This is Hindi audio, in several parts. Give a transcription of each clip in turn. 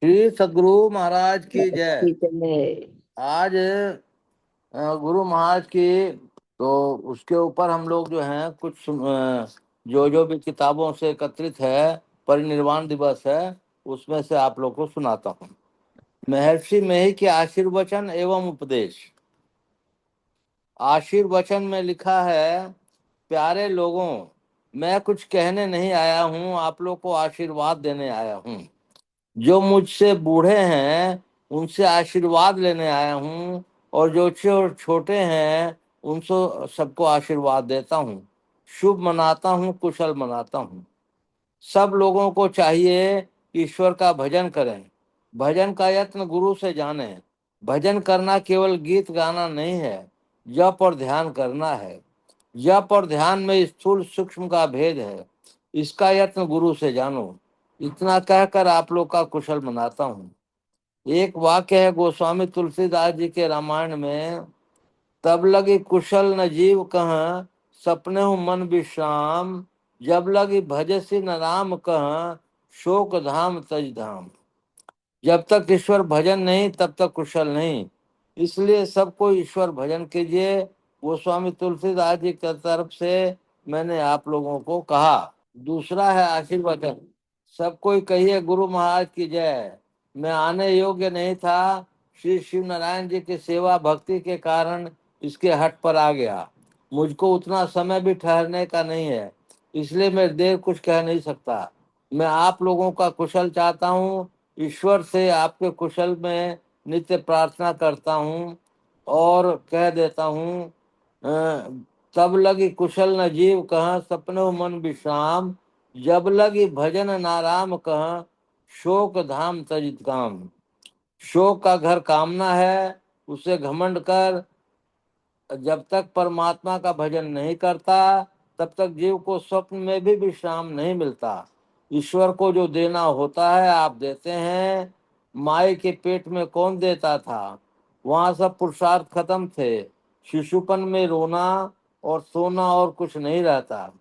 श्री सद्गुरु महाराज की जय। ठीक है। आज गुरु महाराज की तो उसके ऊपर हम लोग जो हैं कुछ जो जो भी किताबों से एकत्रित है, परिनिर्वाण दिवस है, उसमें से आप लोग को सुनाता हूँ। महर्षि मेही के आशीर्वचन एवं उपदेश। आशीर्वचन में लिखा है, प्यारे लोगों, मैं कुछ कहने नहीं आया हूँ, आप लोग को आशीर्वाद देने आया हूँ। जो मुझसे बूढ़े हैं उनसे आशीर्वाद लेने आया हूँ, और जो छोटे हैं उनसे सबको आशीर्वाद देता हूँ। शुभ मनाता हूँ, कुशल मनाता हूँ। सब लोगों को चाहिए कि ईश्वर का भजन करें। भजन का यत्न गुरु से जाने। भजन करना केवल गीत गाना नहीं है, जप और ध्यान करना है। जप और ध्यान में स्थूल सूक्ष्म का भेद है, इसका यत्न गुरु से जानो। इतना कहकर आप लोग का कुशल मनाता हूँ। एक वाक्य है गोस्वामी तुलसीदास जी के रामायण में, तब लगी कुशल न जीव कह, सपने हूँ मन विश्राम। जब लगी भजसी न राम कह, शोक धाम तज धाम। जब तक ईश्वर भजन नहीं तब तक कुशल नहीं, इसलिए सबको ईश्वर भजन कीजिए। गोस्वामी तुलसीदास जी की तरफ से मैंने आप लोगों को कहा। दूसरा है आशीर्वचन। सब कोई कहिए गुरु महाराज की जय। मैं आने योग्य नहीं था, श्री शिव नारायण जी की सेवा भक्ति के कारण इसके हट पर आ गया। मुझको उतना समय भी ठहरने का नहीं है, इसलिए मैं देर कुछ कह नहीं सकता। मैं आप लोगों का कुशल चाहता हूँ, ईश्वर से आपके कुशल में नित्य प्रार्थना करता हूँ, और कह देता हूँ, तब लगी कुशल न जीव कह, सपनो मन विश्राम। जब लगी भजन नाराम कह, शोक धाम तजित काम। शोक का घर कामना है, उसे घमंड कर। जब तक परमात्मा का भजन नहीं करता तब तक जीव को स्वप्न में भी विश्राम नहीं मिलता। ईश्वर को जो देना होता है आप देते हैं। माई के पेट में कौन देता था, वहां सब पुरुषार्थ खत्म थे। शिशुपन में रोना और सोना और कुछ नहीं रहता।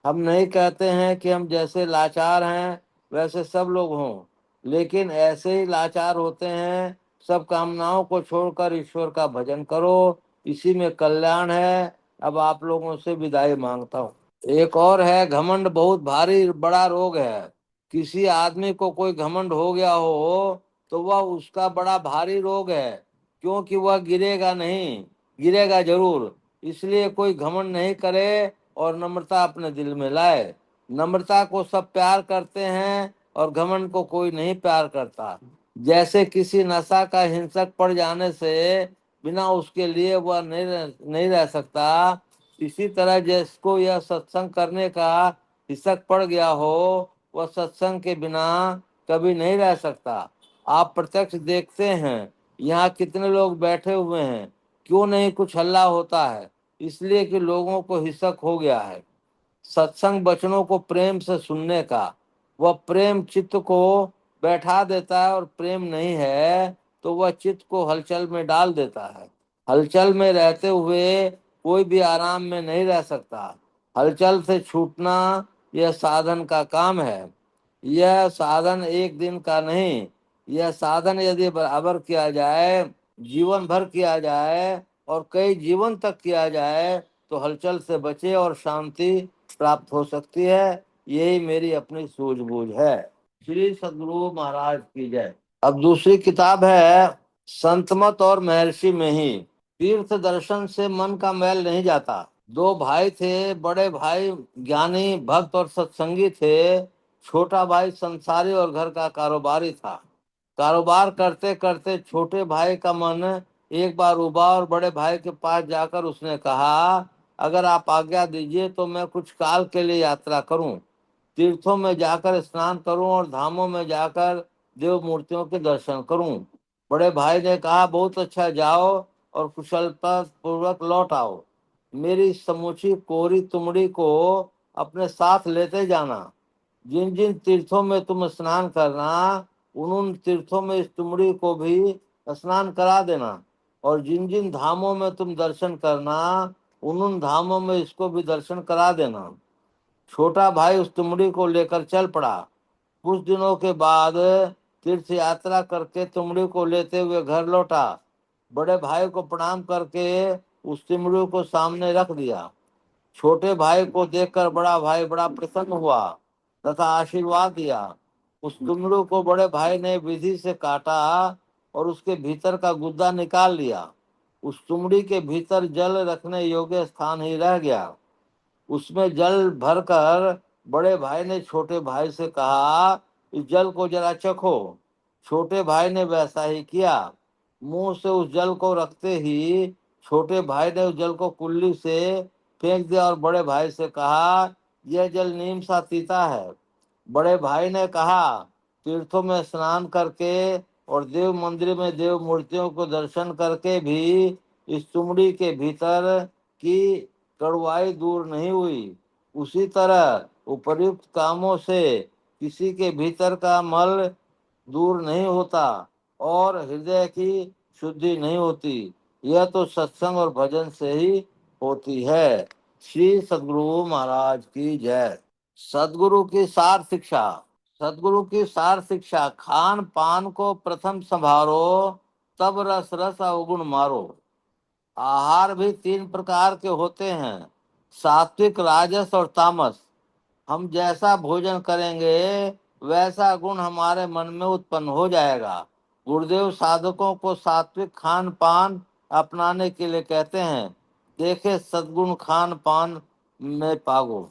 हम नहीं कहते हैं कि हम जैसे लाचार हैं वैसे सब लोग हों, लेकिन ऐसे ही लाचार होते हैं। सब कामनाओं को छोड़कर ईश्वर का भजन करो, इसी में कल्याण है। अब आप लोगों से विदाई मांगता हूँ। एक और है, घमंड बहुत भारी बड़ा रोग है। किसी आदमी को कोई घमंड हो गया हो तो वह उसका बड़ा भारी रोग है, क्योंकि वह गिरेगा नहीं, गिरेगा जरूर। इसलिए कोई घमंड नहीं करे और नम्रता अपने दिल में लाए। नम्रता को सब प्यार करते हैं और घमंड को कोई नहीं प्यार करता। जैसे किसी नशा का हिंसक पड़ जाने से बिना उसके लिए वह नहीं रह सकता, इसी तरह जिसको यह सत्संग करने का हिसक पड़ गया हो वह सत्संग के बिना कभी नहीं रह सकता। आप प्रत्यक्ष देखते हैं यहाँ कितने लोग बैठे हुए हैं, क्यों नहीं कुछ हल्ला होता है? इसलिए कि लोगों को हिसक हो गया है सत्संग वचनों को प्रेम से सुनने का। वह प्रेम चित्त को बैठा देता है, और प्रेम नहीं है तो वह चित्त को हलचल में डाल देता है। हलचल में रहते हुए कोई भी आराम में नहीं रह सकता। हलचल से छूटना यह साधन का काम है। यह साधन एक दिन का नहीं, यह साधन यदि बराबर किया जाए, जीवन भर किया जाए और कई जीवन तक किया जाए तो हलचल से बचे और शांति प्राप्त हो सकती है। यही मेरी अपनी सूझबूझ है। श्री सद्गुरु महाराज की जय। अब दूसरी किताब है संतमत और महर्षि में ही। तीर्थ दर्शन से मन का मैल नहीं जाता। दो भाई थे, बड़े भाई ज्ञानी भक्त और सत्संगी थे। छोटा भाई संसारी और घर का कारोबारी था। कारोबार करते करते छोटे भाई का मन एक बार उबा और बड़े भाई के पास जाकर उसने कहा, अगर आप आज्ञा दीजिए तो मैं कुछ काल के लिए यात्रा करूं, तीर्थों में जाकर स्नान करूं और धामों में जाकर देव मूर्तियों के दर्शन करूं। बड़े भाई ने कहा, बहुत अच्छा, जाओ और कुशलता पूर्वक लौट आओ। मेरी समूची कोरी तुमड़ी को अपने साथ लेते जाना। जिन जिन तीर्थों में तुम स्नान करना उन उन तीर्थों में इस तुमड़ी को भी स्नान करा देना, और जिन जिन धामों में तुम दर्शन करना उन उन धामों में इसको भी दर्शन करा देना। छोटा भाई उस तुमड़ी को लेकर चल पड़ा। कुछ दिनों के बाद तीर्थ यात्रा करके तुमड़ी को लेते हुए घर लौटा। बड़े भाई को प्रणाम करके उस तुमड़ी को सामने रख दिया। छोटे भाई को देखकर बड़ा भाई बड़ा प्रसन्न हुआ तथा आशीर्वाद दिया। उस तुमड़ू को बड़े भाई ने विधि से काटा और उसके भीतर का गुद्दा निकाल लिया। उस तुमड़ी के भीतर जल रखने योग्य स्थान ही रह गया। उसमें जल भरकर बड़े भाई ने छोटे भाई से कहा, इस जल को जरा चखो। छोटे भाई ने वैसा ही किया। मुंह से उस जल को रखते ही छोटे भाई ने उस जल को कुल्ली से फेंक दिया और बड़े भाई से कहा, यह जल नीम सा तीता है। बड़े भाई ने कहा, तीर्थों में स्नान करके और देव मंदिर में देव मूर्तियों को दर्शन करके भी इस तुमड़ी के भीतर की कड़वाई दूर नहीं हुई। उसी तरह उपर्युक्त कामों से किसी के भीतर का मल दूर नहीं होता और हृदय की शुद्धि नहीं होती। यह तो सत्संग और भजन से ही होती है। श्री सद्गुरु महाराज की जय। सद्गुरु की सार शिक्षा। सद्गुरु की सार शिक्षा, खान पान को प्रथम संभारो, तब रस रस अवगुण मारो। आहार भी तीन प्रकार के होते हैं, सात्विक, राजस और तामस। हम जैसा भोजन करेंगे वैसा गुण हमारे मन में उत्पन्न हो जाएगा। गुरुदेव साधकों को सात्विक खान पान अपनाने के लिए कहते हैं। देखे सद्गुण खान पान में पागो।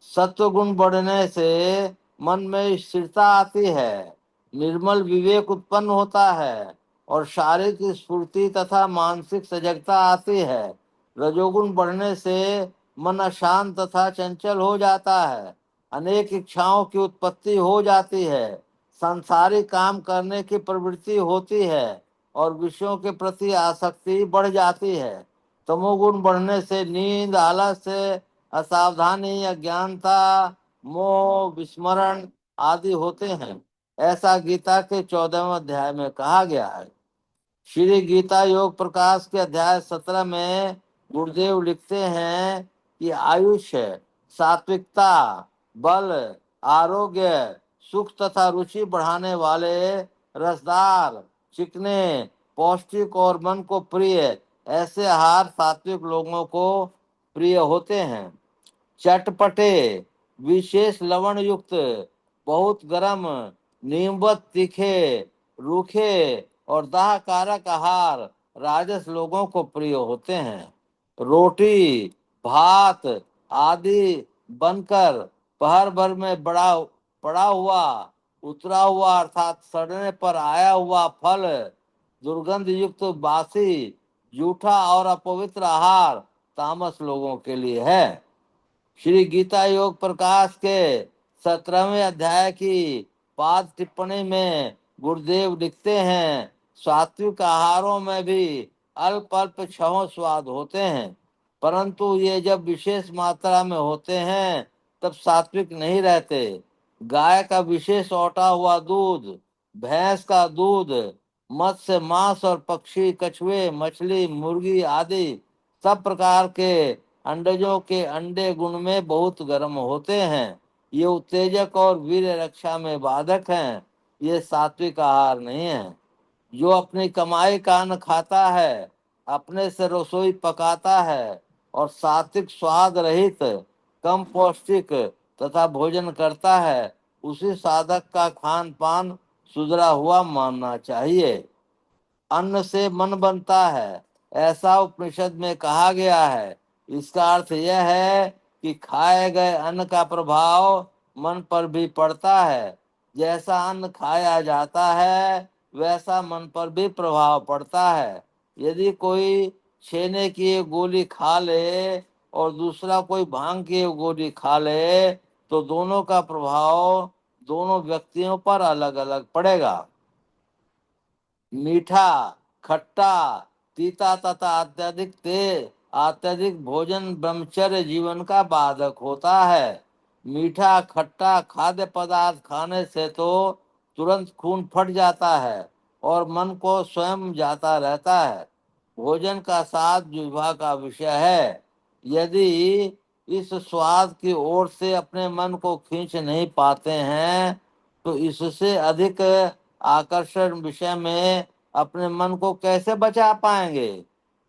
सत्व गुण बढ़ने से मन में स्थिरता आती है, निर्मल विवेक उत्पन्न होता है और शारीरिक स्फूर्ति तथा मानसिक सजगता आती है। रजोगुण बढ़ने से मन अशांत तथा चंचल हो जाता है, अनेक इच्छाओं की उत्पत्ति हो जाती है, सांसारिक काम करने की प्रवृत्ति होती है और विषयों के प्रति आसक्ति बढ़ जाती है। तमोगुण बढ़ने से नींद, आलस, असावधानी, अज्ञानता, मोह, विस्मरण आदि होते हैं। ऐसा गीता के 14वें अध्याय में कहा गया है। श्री गीता योग प्रकाश के अध्याय 17 में गुरुदेव लिखते हैं कि आयुष्य, सात्विकता, बल, आरोग्य, सुख तथा रुचि बढ़ाने वाले, रसदार, चिकने, पौष्टिक और मन को प्रिय ऐसे आहार सात्विक लोगों को प्रिय होते हैं। चटपटे, विशेष लवण युक्त, बहुत गर्म, नीमवत तीखे, रूखे और दाहकारक आहार राजस लोगों को प्रिय होते हैं। रोटी, भात आदि बनकर पहर भर में बड़ा पड़ा हुआ, उतरा हुआ अर्थात सड़ने पर आया हुआ फल, दुर्गंध युक्त बासी, जूठा और अपवित्र आहार तामस लोगों के लिए है। श्री गीता योग प्रकाश के 17वें अध्याय की पाद टिप्पणी में गुरुदेव लिखते हैं, सात्विक आहारों में भी अल्प अल्प छहों स्वाद होते हैं, परंतु ये जब विशेष मात्रा में होते हैं तब सात्विक नहीं रहते। गाय का विशेष औटा हुआ दूध, भैंस का दूध, मत्स्य मांस और पक्षी, कछुए, मछली, मुर्गी आदि सब प्रकार के अंडजों के अंडे गुण में बहुत गर्म होते हैं। ये उत्तेजक और वीर रक्षा में बाधक हैं। ये सात्विक आहार नहीं है। जो अपनी कमाई का अन्न खाता है, अपने से रसोई पकाता है और सात्विक स्वाद रहित कम पौष्टिक तथा भोजन करता है, उसी साधक का खान पान सुधरा हुआ मानना चाहिए। अन्न से मन बनता है, ऐसा उपनिषद में कहा गया है। इसका अर्थ यह है कि खाए गए अन्न का प्रभाव मन पर भी पड़ता है। जैसा अन्न खाया जाता है वैसा मन पर भी प्रभाव पड़ता है। यदि कोई छेने की एक गोली खा ले और दूसरा कोई भांग की एक गोली खा ले तो दोनों का प्रभाव दोनों व्यक्तियों पर अलग अलग पड़ेगा। मीठा, खट्टा, तीता तथा अत्यधिक भोजन ब्रह्मचर्य जीवन का बाधक होता है। मीठा खट्टा खाद्य पदार्थ खाने से तो तुरंत खून फट जाता है और मन को स्वयं जाता रहता है। भोजन का स्वाद जिह्वा का विषय है। यदि इस स्वाद की ओर से अपने मन को खींच नहीं पाते हैं तो इससे अधिक आकर्षण विषय में अपने मन को कैसे बचा पाएंगे।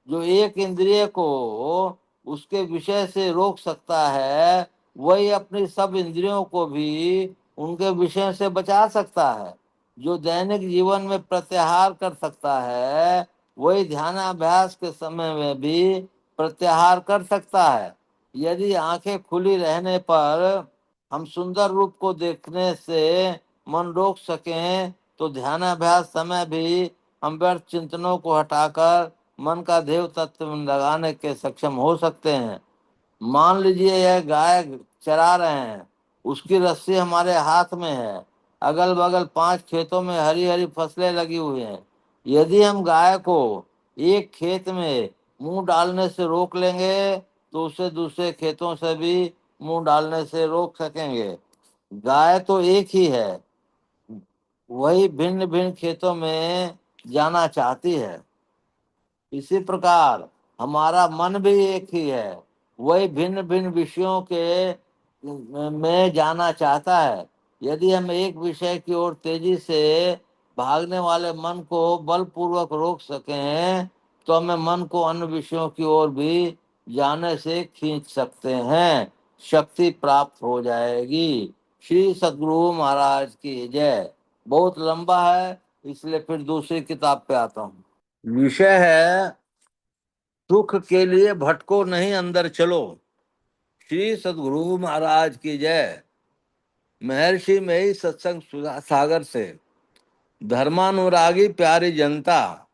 जो एक इंद्रिय को उसके विषय से रोक सकता है, वही अपनी सब इंद्रियों को भी उनके विषय से बचा सकता है। जो दैनिक जीवन में प्रत्याहार कर सकता है, वही ध्यानाभ्यास के समय में भी प्रत्याहार कर सकता है। यदि आंखें खुली रहने पर हम सुंदर रूप को देखने से मन रोक सकें, तो ध्यानाभ्यास समय भी हम व्यर्थ चिंतनों को हटाकर मन का देव तत्व में लगाने के सक्षम हो सकते हैं। मान लीजिए यह गाय चरा रहे हैं, उसकी रस्सी हमारे हाथ में है, अगल बगल 5 खेतों में हरी हरी फसलें लगी हुई हैं। यदि हम गाय को एक खेत में मुंह डालने से रोक लेंगे, तो उसे दूसरे खेतों से भी मुंह डालने से रोक सकेंगे। गाय तो एक ही है, वही भिन्न भिन्न खेतों में जाना चाहती है। इसी प्रकार हमारा मन भी एक ही है, वही भिन्न भिन्न विषयों के में जाना चाहता है। यदि हम एक विषय की ओर तेजी से भागने वाले मन को बलपूर्वक रोक सकें, तो हमें मन को अन्य विषयों की ओर भी जाने से खींच सकते हैं, शक्ति प्राप्त हो जाएगी। श्री सद्गुरु महाराज की जय। बहुत लंबा है, इसलिए फिर दूसरी किताब पे आता हूँ। विषय है सुख के लिए भटको नहीं, अंदर चलो। श्री सद्गुरु महाराज की जय। महर्षि मई सत्संग सागर से। धर्मानुरागी प्यारी जनता,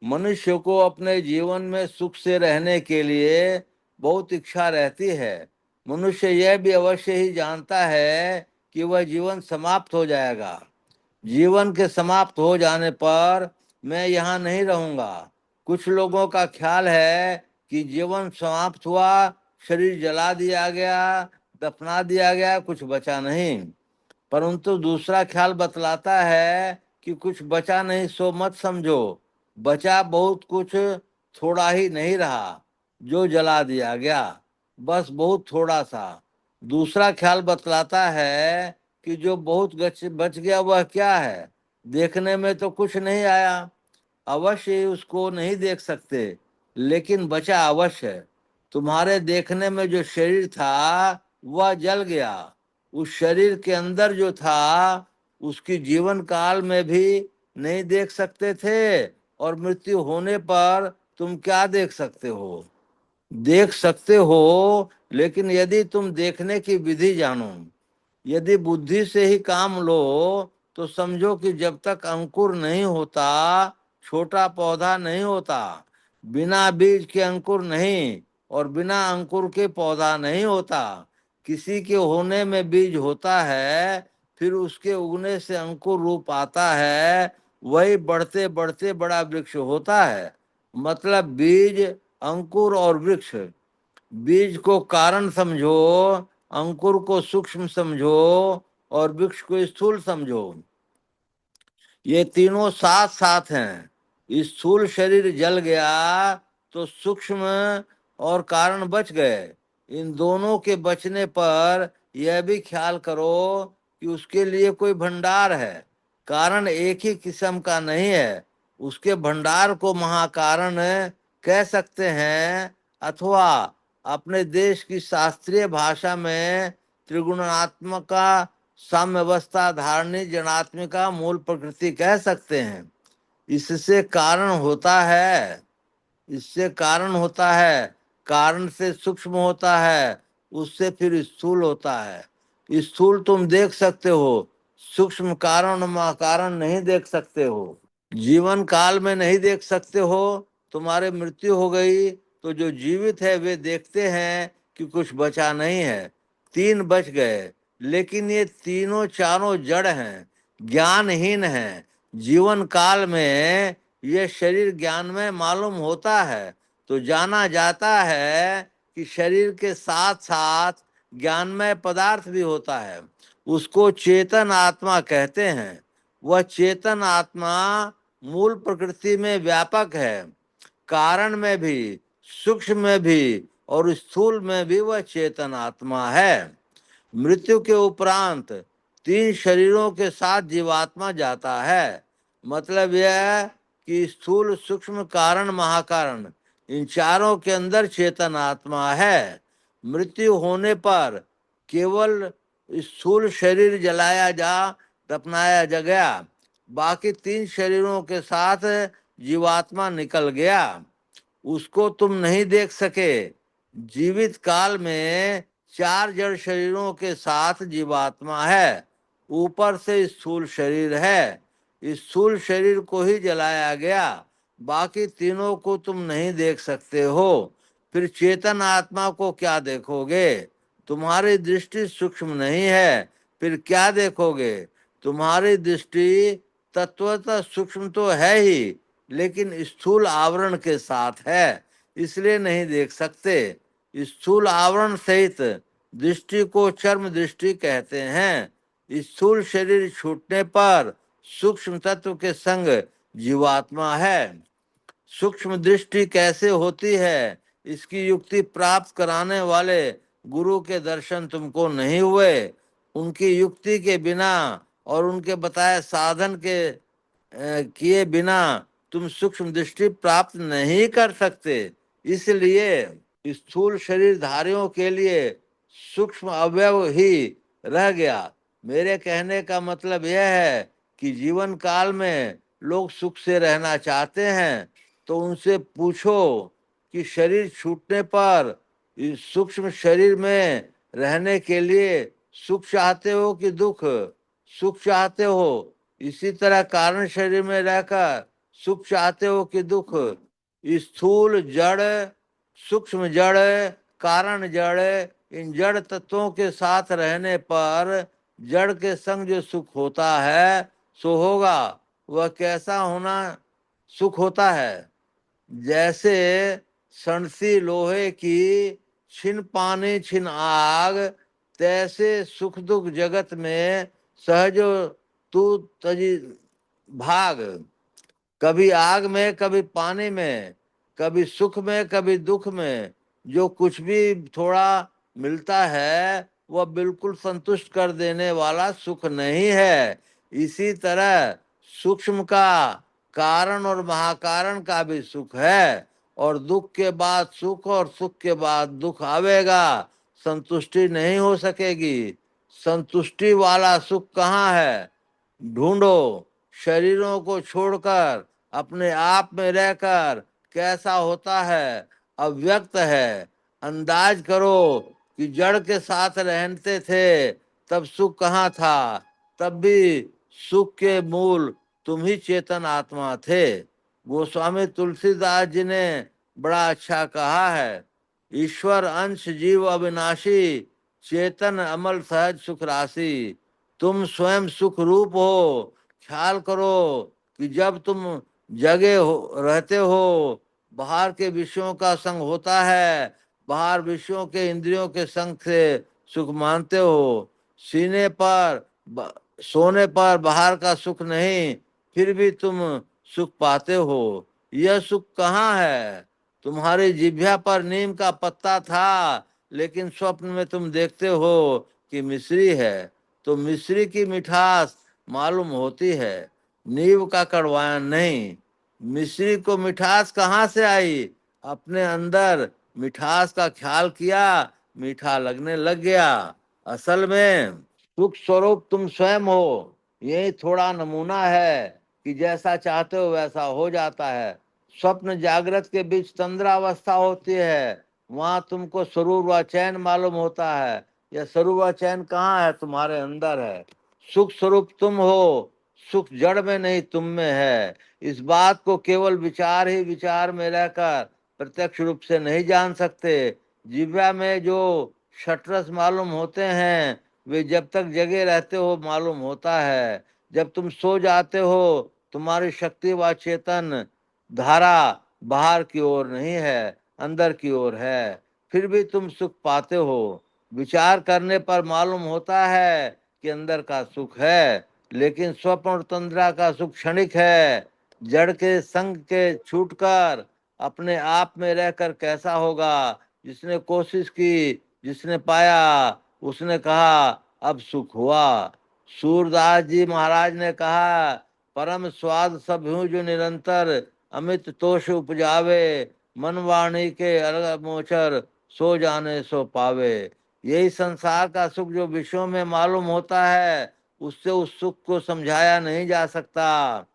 मनुष्य को अपने जीवन में सुख से रहने के लिए बहुत इच्छा रहती है। मनुष्य यह भी अवश्य ही जानता है कि वह जीवन समाप्त हो जाएगा। जीवन के समाप्त हो जाने पर मैं यहाँ नहीं रहूंगा। कुछ लोगों का ख्याल है कि जीवन समाप्त हुआ, शरीर जला दिया गया, दफना दिया गया, कुछ बचा नहीं। परंतु दूसरा ख्याल बतलाता है कि कुछ बचा नहीं सो मत समझो, बचा बहुत कुछ, थोड़ा ही नहीं रहा जो जला दिया गया, बस बहुत थोड़ा सा। दूसरा ख्याल बतलाता है कि जो बहुत बच गया वह क्या है, देखने में तो कुछ नहीं आया, अवश्य उसको नहीं देख सकते, लेकिन बचा अवश्य है। तुम्हारे देखने में जो शरीर था वह जल गया, उस शरीर के अंदर जो था उसकी जीवन काल में भी नहीं देख सकते थे, और मृत्यु होने पर तुम क्या देख सकते हो। देख सकते हो, लेकिन यदि तुम देखने की विधि जानो, यदि बुद्धि से ही काम लो, तो समझो कि जब तक अंकुर नहीं होता, छोटा पौधा नहीं होता। बिना बीज के अंकुर नहीं, और बिना अंकुर के पौधा नहीं होता। किसी के होने में बीज होता है, फिर उसके उगने से अंकुर रूप आता है, वही बढ़ते बढ़ते बड़ा वृक्ष होता है। मतलब बीज, अंकुर और वृक्ष। बीज को कारण समझो, अंकुर को सूक्ष्म समझो, और वृक्ष को स्थूल समझो। ये तीनों साथ साथ हैं। स्थूल शरीर जल गया तो सूक्ष्म और कारण बच गए। इन दोनों के बचने पर यह भी ख्याल करो कि उसके लिए कोई भंडार है। कारण एक ही किस्म का नहीं है, उसके भंडार को महाकारण कह सकते हैं, अथवा अपने देश की शास्त्रीय भाषा में त्रिगुणात्मका साम्यवस्था धारणी जनात्मिका मूल प्रकृति कह सकते हैं। इससे कारण होता है, इससे कारण होता है, कारण से सूक्ष्म होता है, उससे फिर स्थूल होता है। स्थूल तुम देख सकते हो, सूक्ष्म कारण कारण नहीं देख सकते हो। जीवन काल में नहीं देख सकते हो। तुम्हारे मृत्यु हो गई तो जो जीवित है वे देखते हैं कि कुछ बचा नहीं है, 3 बच गए, लेकिन ये तीनों चारों जड़ हैं, ज्ञानहीन हैं। जीवन काल में ये शरीर ज्ञान में मालूम होता है, तो जाना जाता है कि शरीर के साथ साथ ज्ञानमय पदार्थ भी होता है, उसको चेतन आत्मा कहते हैं। वह चेतन आत्मा मूल प्रकृति में व्यापक है, कारण में भी, सूक्ष्म में भी और स्थूल में भी वह चेतन आत्मा है। मृत्यु के उपरांत तीन शरीरों के साथ जीवात्मा जाता है। मतलब यह है कि स्थूल, सूक्ष्म, कारण, महाकारण, इन चारों के अंदर चेतन आत्मा है। मृत्यु होने पर केवल स्थूल शरीर जलाया जा, दफनाया जा गया, बाकी तीन शरीरों के साथ जीवात्मा निकल गया। उसको तुम नहीं देख सके। जीवित काल में चार जड़ शरीरों के साथ जीवात्मा है। ऊपर से स्थूल शरीर है। इस स्थूल शरीर को ही जलाया गया, बाकी तीनों को तुम नहीं देख सकते हो। फिर चेतन आत्मा को क्या देखोगे? तुम्हारी दृष्टि सूक्ष्म नहीं है, फिर क्या देखोगे? तुम्हारी दृष्टि तत्वतः सूक्ष्म तो है ही, लेकिन स्थूल आवरण के साथ है, इसलिए नहीं देख सकते। स्थूल आवरण सहित दृष्टि को चर्म दृष्टि कहते हैं। स्थूल शरीर छूटने पर सूक्ष्म तत्व के संग जीवात्मा है। सूक्ष्म दृष्टि कैसे होती है, इसकी युक्ति प्राप्त कराने वाले गुरु के दर्शन तुमको नहीं हुए। उनकी युक्ति के बिना और उनके बताए साधन के किए बिना तुम सूक्ष्म दृष्टि प्राप्त नहीं कर सकते। इसलिए स्थूल शरीरधारियों के लिए सूक्ष्म अवयव ही रह गया। मेरे कहने का मतलब यह है कि जीवन काल में लोग सुख से रहना चाहते हैं, तो उनसे पूछो कि शरीर छूटने पर इस सूक्ष्म शरीर में रहने के लिए सुख चाहते हो कि दुख? सुख चाहते हो। इसी तरह कारण शरीर में रहकर सुख चाहते हो कि दुख? स्थूल जड़, सूक्ष्म जड़, कारण जड़, इन जड़ तत्वों के साथ रहने पर जड़ के संग जो सुख होता है सो होगा। वह कैसा होना सुख होता है? जैसे सणसी लोहे की, छिन पानी छिन आग, तैसे सुख दुख जगत में सहजो तू तजी भाग। कभी आग में, कभी पानी में, कभी सुख में, कभी दुख में, जो कुछ भी थोड़ा मिलता है वह बिल्कुल संतुष्ट कर देने वाला सुख नहीं है। इसी तरह सूक्ष्म का कारण और महाकारण का भी सुख है, और दुख के बाद सुख और सुख के बाद दुख आवेगा, संतुष्टि नहीं हो सकेगी। संतुष्टि वाला सुख कहाँ है? ढूंढो। शरीरों को छोड़कर अपने आप में रहकर कैसा होता है? अव्यक्त है। अंदाज करो कि जड़ के साथ रहते थे तब सुख कहाँ था? तब भी सुख के मूल तुम ही चेतन आत्मा थे। गोस्वामी तुलसीदास जी ने बड़ा अच्छा कहा है, ईश्वर अंश जीव अविनाशी, चेतन अमल सहज सुख राशि। तुम स्वयं सुख रूप हो। ख्याल करो कि जब तुम जगे हो, रहते हो, बाहर के विषयों का संग होता है, बाहर विषयों के इंद्रियों के संग से सुख मानते हो। सीने पर सोने पर बाहर का सुख नहीं, फिर भी तुम सुख पाते हो। यह सुख कहाँ है? तुम्हारी जिह्वा पर नीम का पत्ता था, लेकिन स्वप्न में तुम देखते हो कि मिश्री है, तो मिश्री की मिठास मालूम होती है, नींव का कड़वायन नहीं। मिश्री को मिठास कहाँ से आई? अपने अंदर मिठास का ख्याल किया, मीठा लगने लग गया। असल में सुख स्वरूप तुम स्वयं हो। यही थोड़ा नमूना है कि जैसा चाहते हो वैसा हो जाता है। स्वप्न जागृत के बीच तंद्रावस्था होती है, वहां तुमको स्वरूप व चैन मालूम होता है। यह स्वरूप व चैन कहाँ है? तुम्हारे अंदर है। सुख स्वरूप तुम हो, सुख जड़ में नहीं तुम में है। इस बात को केवल विचार ही विचार में रहकर प्रत्यक्ष रूप से नहीं जान सकते। जिह्वा में जो षटरस मालूम होते हैं वे जब तक जगे रहते हो मालूम होता है। जब तुम सो जाते हो तुम्हारी शक्ति व चेतन धारा बाहर की ओर नहीं है, अंदर की ओर है, फिर भी तुम सुख पाते हो। विचार करने पर मालूम होता है कि अंदर का सुख है, लेकिन स्वप्न और तंद्रा का सुख क्षणिक है। जड़ के संग के छूटकर अपने आप में रहकर कैसा होगा? जिसने कोशिश की, जिसने पाया, उसने कहा अब सुख हुआ। सूरदास जी महाराज ने कहा, परम स्वाद सब हूँ जो निरंतर, अमित तोष उपजावे, मन वाणी के अलग मोचर, सो जाने सो पावे। यही संसार का सुख जो विश्व में मालूम होता है, उससे उस सुख को समझाया नहीं जा सकता।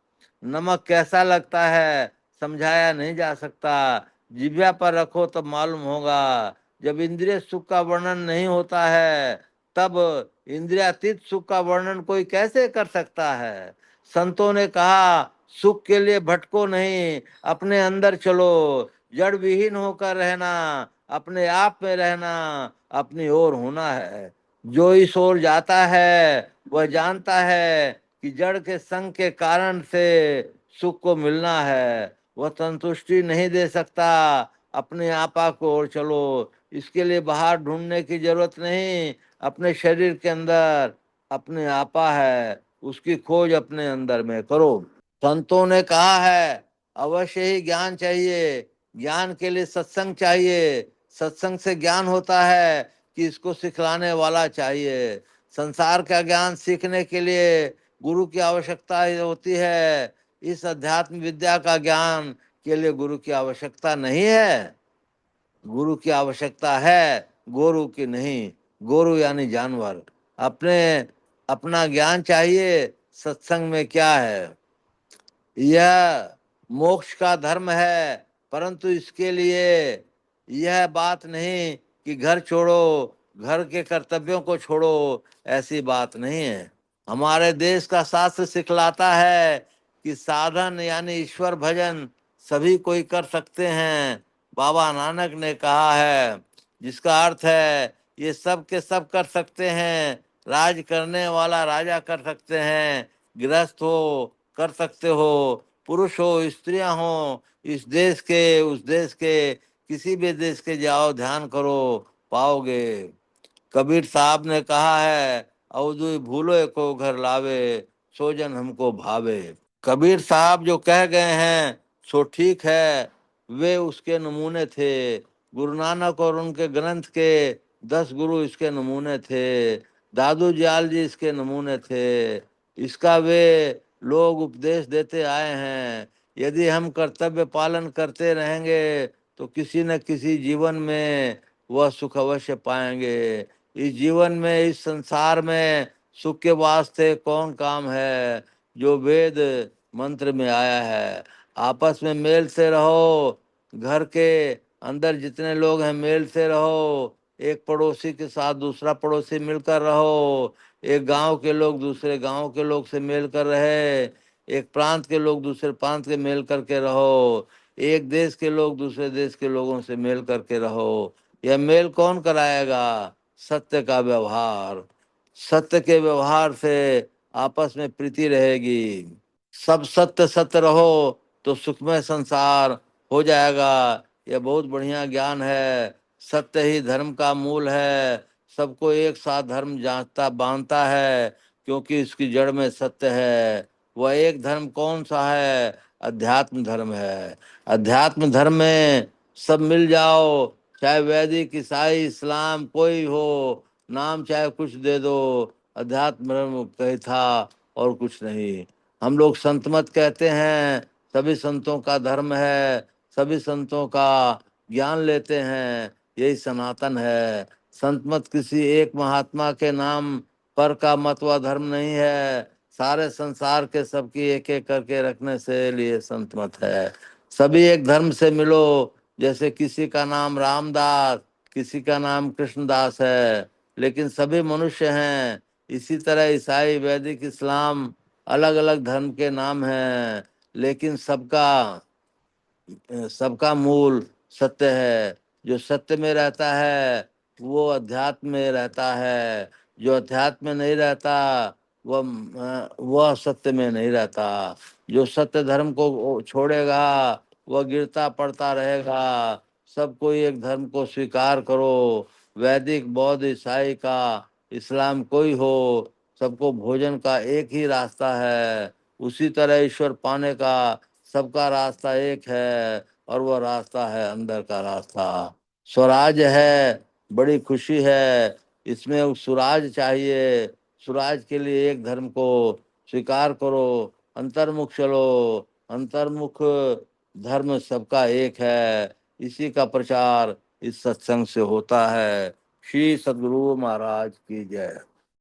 नमक कैसा लगता है, समझाया नहीं जा सकता। जिभ्या पर रखो तब मालूम होगा। जब इंद्रिय सुख का वर्णन नहीं होता है, तब इंद्रियातीत सुख का वर्णन कोई कैसे कर सकता है। संतों ने कहा, सुख के लिए भटको नहीं, अपने अंदर चलो। जड़ विहीन होकर रहना, अपने आप में रहना, अपनी ओर होना है। जो इस ओर जाता है वह जानता है कि जड़ के संग के कारण से सुख को मिलना है। वह संतुष्टि नहीं दे सकता। अपने आपा को ओर चलो। इसके लिए बाहर ढूंढने की जरूरत नहीं। अपने शरीर के अंदर अपने आपा है, उसकी खोज अपने अंदर में करो। संतों ने कहा है, अवश्य ही ज्ञान चाहिए। ज्ञान के लिए सत्संग चाहिए। सत्संग से ज्ञान होता है कि इसको सिखलाने वाला चाहिए। संसार का ज्ञान सीखने के लिए गुरु की आवश्यकता होती है। इस अध्यात्म विद्या का ज्ञान के लिए गुरु की आवश्यकता नहीं है। गुरु की आवश्यकता है, गुरु की नहीं। गुरु यानी जानवर। अपने अपना ज्ञान चाहिए। सत्संग में क्या है? यह मोक्ष का धर्म है, परंतु इसके लिए यह बात नहीं कि घर छोड़ो, घर के कर्तव्यों को छोड़ो, ऐसी बात नहीं है। हमारे देश का शास्त्र सिखलाता है कि साधन यानी ईश्वर भजन सभी कोई कर सकते हैं। बाबा नानक ने कहा है, जिसका अर्थ है ये सब के सब कर सकते हैं। राज करने वाला राजा कर सकते हैं, गृहस्थ हो कर सकते हो, पुरुष हो स्त्रियां हो, इस देश के उस देश के किसी भी देश के जाओ, ध्यान करो, पाओगे। कबीर साहब ने कहा है, अवधुई भूलो को घर लावे, सो जन हमको भावे। कबीर साहब जो कह गए हैं सो ठीक है। वे उसके नमूने थे। गुरु नानक और उनके ग्रंथ के 10 गुरु इसके नमूने थे। दादू दयाल जी इसके नमूने थे। इसका वे लोग उपदेश देते आए हैं। यदि हम कर्तव्य पालन करते रहेंगे तो किसी न किसी जीवन में वह सुख अवश्य पाएंगे। इस जीवन में, इस संसार में सुख के वास्ते कौन काम है जो वेद मंत्र में आया है। आपस में मेल से रहो। घर के अंदर जितने लोग हैं मेल से रहो। एक पड़ोसी के साथ दूसरा पड़ोसी मिलकर रहो। एक गांव के लोग दूसरे गांव के लोग से मेल कर रहे। एक प्रांत के लोग दूसरे प्रांत के मेल करके रहो। एक देश के लोग दूसरे देश के लोगों से मेल करके रहो। यह मेल कौन कराएगा? सत्य का व्यवहार। सत्य के व्यवहार से आपस में प्रीति रहेगी। सब सत्य सत्य रहो तो सुखमय संसार हो जाएगा। यह बहुत बढ़िया ज्ञान है। सत्य ही धर्म का मूल है। सबको एक साथ धर्म जांचता बांधता है, क्योंकि इसकी जड़ में सत्य है। वह एक धर्म कौन सा है? अध्यात्म धर्म है। अध्यात्म धर्म में सब मिल जाओ, चाहे वैदिक ईसाई इस्लाम कोई हो, नाम चाहे कुछ दे दो, अध्यात्म धर्म कही था और कुछ नहीं। हम लोग संत मत कहते हैं, सभी संतों का धर्म है, सभी संतों का ज्ञान लेते हैं, यही सनातन है। संत मत किसी एक महात्मा के नाम पर का मत व धर्म नहीं है। सारे संसार के सबकी एक एक करके रखने से लिए संत मत है। सभी एक धर्म से मिलो। जैसे किसी का नाम रामदास, किसी का नाम कृष्णदास है, लेकिन सभी मनुष्य हैं। इसी तरह ईसाई, वैदिक, इस्लाम अलग अलग धर्म के नाम हैं, लेकिन सबका सबका मूल सत्य है। जो सत्य में रहता है वो अध्यात्म में रहता है। जो अध्यात्म में नहीं रहता वह सत्य में नहीं रहता। जो सत्य धर्म को छोड़ेगा वह गिरता पड़ता रहेगा। सब कोई एक धर्म को स्वीकार करो। वैदिक, बौद्ध, ईसाई का, इस्लाम कोई हो, सबको भोजन का एक ही रास्ता है। उसी तरह ईश्वर पाने का सबका रास्ता एक है, और वह रास्ता है अंदर का रास्ता। स्वराज है, बड़ी खुशी है। इसमें सुराज चाहिए। स्वराज के लिए एक धर्म को स्वीकार करो, अंतर्मुख चलो, अंतर्मुख धर्म सबका एक है, इसी का प्रचार इस सत्संग से होता है। श्री सद्गुरु महाराज की जय।